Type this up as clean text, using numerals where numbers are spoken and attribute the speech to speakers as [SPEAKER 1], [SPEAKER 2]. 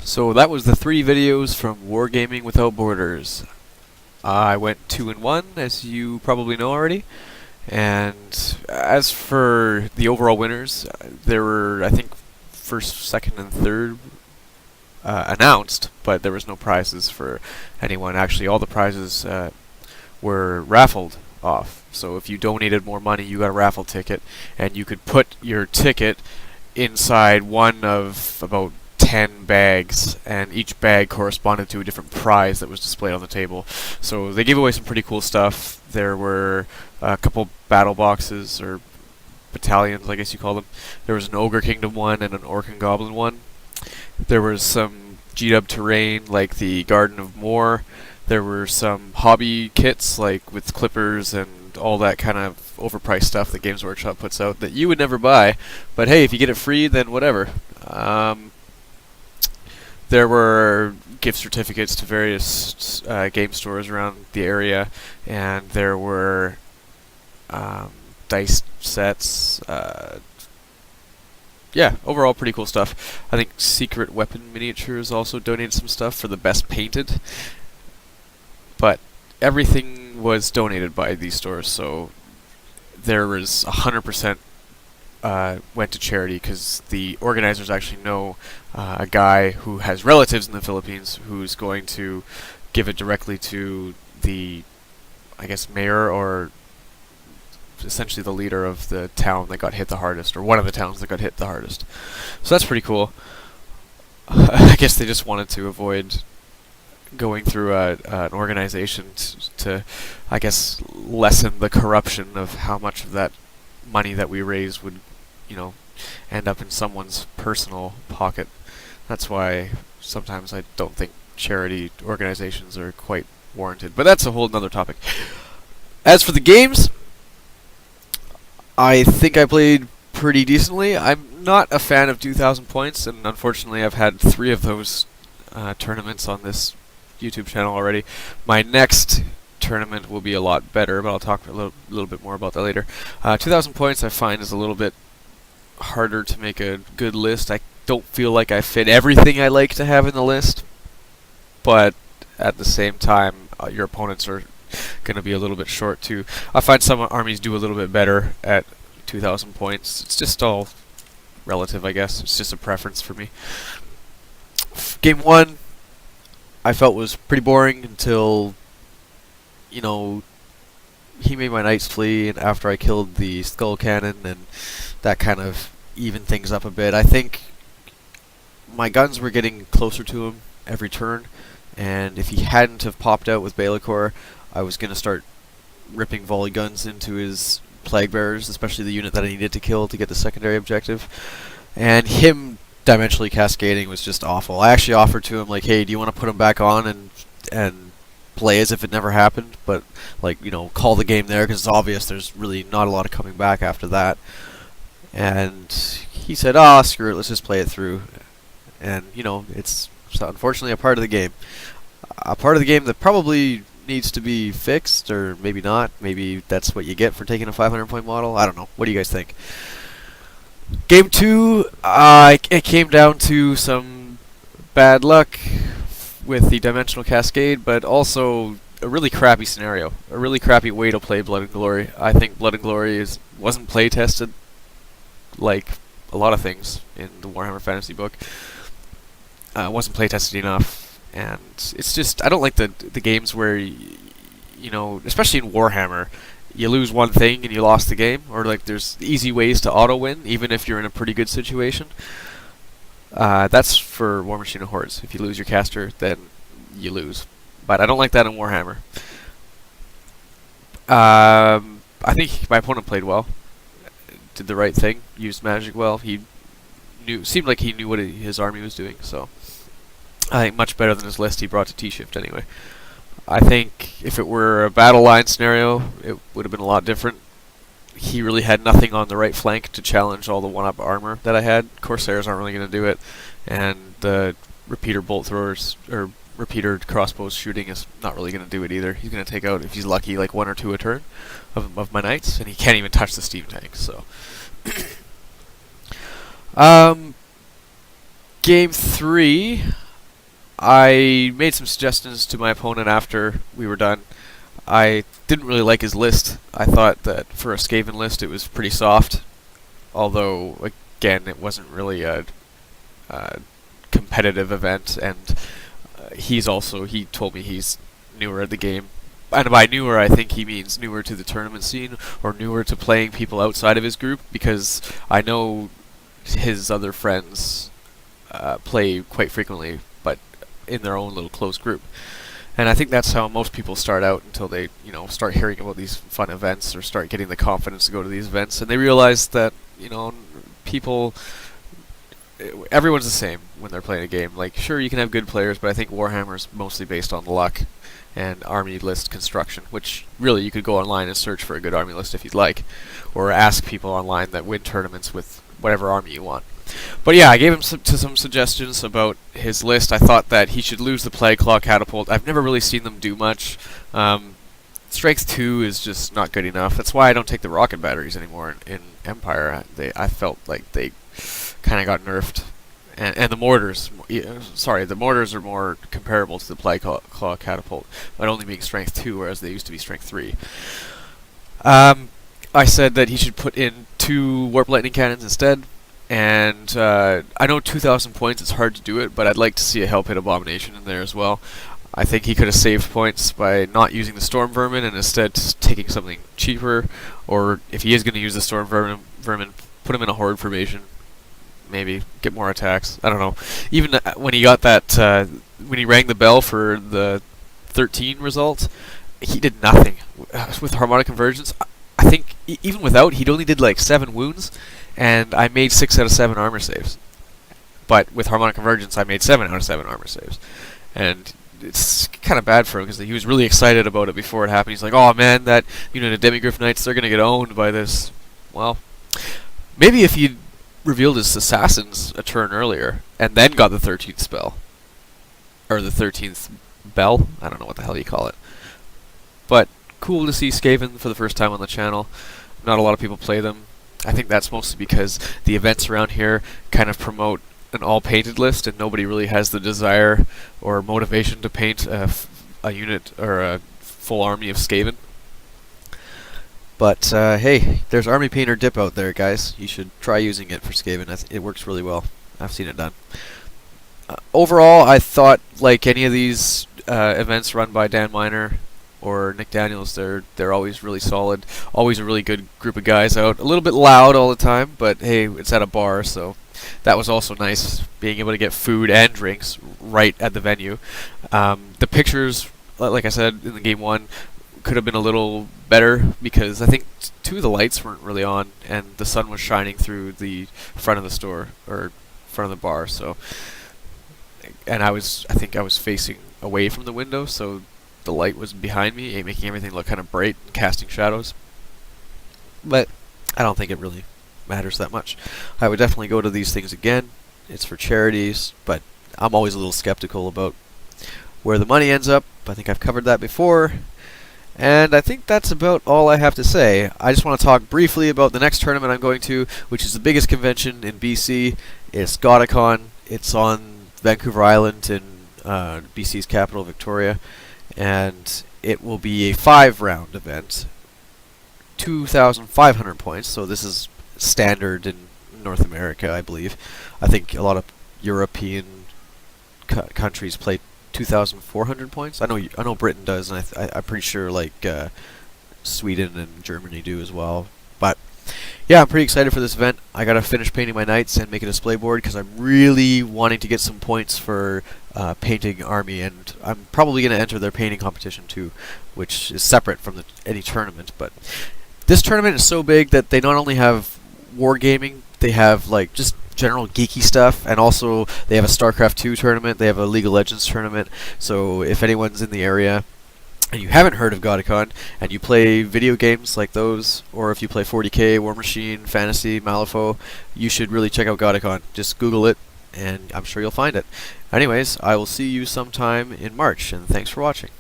[SPEAKER 1] So that was the 3 videos from Wargaming Without Borders. I went 2 and 1, as you probably know already. And as for the overall winners, there were, I think, first, second, and third announced, but there was no prizes for anyone. Actually, all the prizes were raffled off. So if you donated more money, you got a raffle ticket, and you could put your ticket inside one of about 10 bags, and each bag corresponded to a different prize that was displayed on the table. So they gave away some pretty cool stuff. There were a couple battle boxes, or battalions, I guess you call them. There was an Ogre Kingdom one and an Orc and Goblin one. There was some GW terrain, like the Garden of Moor. There were some hobby kits, like with clippers and all that kind of overpriced stuff that Games Workshop puts out that you would never buy. But hey, if you get it free, then whatever. There were gift certificates to various game stores around the area, and there were dice sets. Yeah, overall pretty cool stuff. I think Secret Weapon Miniatures also donated some stuff for the best painted, but everything was donated by these stores, so there was 100% went to charity, because the organizers actually know a guy who has relatives in the Philippines who's going to give it directly to the, I guess, mayor, or essentially the leader of the town that got hit the hardest, or one of the towns that got hit the hardest. So that's pretty cool. I guess they just wanted to avoid going through an organization to, I guess, lessen the corruption of how much of that money that we raise would, end up in someone's personal pocket. That's why sometimes I don't think charity organizations are quite warranted. But that's a whole nother topic. As for the games, I think I played pretty decently. I'm not a fan of 2,000 points, and unfortunately I've had 3 of those tournaments on this YouTube channel already. My next tournament will be a lot better, but I'll talk a little bit more about that later. 2,000 points I find is a little bit harder to make a good list. I don't feel like I fit everything I like to have in the list, but at the same time, your opponents are going to be a little bit short too. I find some armies do a little bit better at 2,000 points. It's just all relative, I guess. It's just a preference for me. Game 1, I felt was pretty boring until, he made my knights flee, and after I killed the skull cannon, and that kind of evened things up a bit. I think my guns were getting closer to him every turn, and if he hadn't have popped out with Balicor, I was going to start ripping volley guns into his plague bearers, especially the unit that I needed to kill to get the secondary objective. And him dimensionally cascading was just awful. I actually offered to him, like, hey, do you want to put him back on and play as if it never happened, but, like, call the game there, because it's obvious there's really not a lot of coming back after that. And he said, screw it, let's just play it through. And, it's unfortunately a part of the game. A part of the game that probably needs to be fixed, or maybe not. Maybe that's what you get for taking a 500-point model. I don't know. What do you guys think? Game 2, it came down to some bad luck with the Dimensional Cascade, but also a really crappy scenario. A really crappy way to play Blood and Glory. I think Blood and Glory wasn't play tested like a lot of things in the Warhammer Fantasy book. Wasn't play tested enough, and it's just, I don't like the games where, especially in Warhammer, you lose one thing and you lost the game, or like there's easy ways to auto-win, even if you're in a pretty good situation. That's for War Machine and Hordes. If you lose your caster, then you lose. But I don't like that in Warhammer. I think my opponent played well, did the right thing, used magic well. He seemed like he knew what his army was doing, so I think much better than his list he brought to T-Shift anyway. I think if it were a battle line scenario, it would have been a lot different. He really had nothing on the right flank to challenge all the one-up armor that I had. Corsairs aren't really going to do it, and the repeater bolt throwers, or repeater crossbows shooting, is not really going to do it either. He's going to take out, if he's lucky, like 1 or 2 a turn of my knights, and he can't even touch the steam tanks, so... Game 3, I made some suggestions to my opponent after we were done. I didn't really like his list. I thought that for a Skaven list it was pretty soft, although again it wasn't really a competitive event, and he told me he's newer at the game. And by newer, I think he means newer to the tournament scene, or newer to playing people outside of his group, because I know his other friends play quite frequently, but in their own little close group. And I think that's how most people start out until they, start hearing about these fun events or start getting the confidence to go to these events, and they realize that, everyone's the same when they're playing a game. Like, sure, you can have good players, but I think Warhammer's mostly based on luck and army list construction, which really you could go online and search for a good army list if you'd like, or ask people online that win tournaments with whatever army you want. But yeah, I gave him some suggestions about his list. I thought that he should lose the Plague Claw Catapult. I've never really seen them do much. Strength 2 is just not good enough. That's why I don't take the rocket batteries anymore in Empire. I felt like they kind of got nerfed. And the mortars, the mortars are more comparable to the Plague Claw Catapult, but only being Strength 2, whereas they used to be Strength 3. I said that he should put in 2 Warp Lightning Cannons instead, and I know 2,000 points, it's hard to do it, but I'd like to see a Hell Pit Abomination in there as well. I think he could have saved points by not using the Storm Vermin and instead taking something cheaper, or if he is going to use the Storm Vermin, put him in a Horde formation. Maybe get more attacks. I don't know. Even when he got that, when he rang the bell for the 13 result, he did nothing with Harmonic Convergence. I think even without, he'd only did like 7 wounds, and I made 6 out of 7 armor saves. But with Harmonic Convergence, I made 7 out of 7 armor saves, and it's kind of bad for him because he was really excited about it before it happened. He's like, "Oh man, that the Demigryph Knights, they're gonna get owned by this." Well, maybe if he'd revealed his assassins a turn earlier and then got the 13th spell, or the 13th bell, I don't know what the hell you call it. But cool to see Skaven for the first time on the channel. Not a lot of people play them. I think that's mostly because the events around here kind of promote an all-painted list, and nobody really has the desire or motivation to paint a unit or a full army of Skaven. But hey, there's Army Painter Dip out there, guys. You should try using it for Skaven. It works really well. I've seen it done. Overall, I thought, like any of these events run by Dan Miner or Nick Daniels, they're always really solid. Always a really good group of guys out. A little bit loud all the time, but hey, it's at a bar, so that was also nice, being able to get food and drinks right at the venue. The pictures, like I said in the game 1, could have been a little better because I think 2 of the lights weren't really on and the sun was shining through the front of the store or front of the bar. So, and I think I was facing away from the window, so the light was behind me, making everything look kind of bright and casting shadows. But I don't think it really matters that much. I would definitely go to these things again. It's for charities, but I'm always a little skeptical about where the money ends up. I think I've covered that before. And I think that's about all I have to say. I just want to talk briefly about the next tournament I'm going to, which is the biggest convention in BC. It's GodaCon. It's on Vancouver Island in BC's capital, Victoria. And it will be a 5-round event. 2,500 points, so this is standard in North America, I believe. I think a lot of European countries play 2,400 points. I know Britain does, and I'm pretty sure like Sweden and Germany do as well. But yeah, I'm pretty excited for this event. I gotta finish painting my knights and make a display board because I'm really wanting to get some points for painting army, and I'm probably gonna enter their painting competition too, which is separate from any tournament. But this tournament is so big that they not only have wargaming, they have like just general geeky stuff, and also they have a StarCraft 2 tournament, they have a League of Legends tournament. So if anyone's in the area and you haven't heard of GodaCon and you play video games like those, or if you play 40k, War Machine, Fantasy, Malifaux, you should really check out GodaCon. Just Google it and I'm sure you'll find it. Anyways, I will see you sometime in March, and thanks for watching.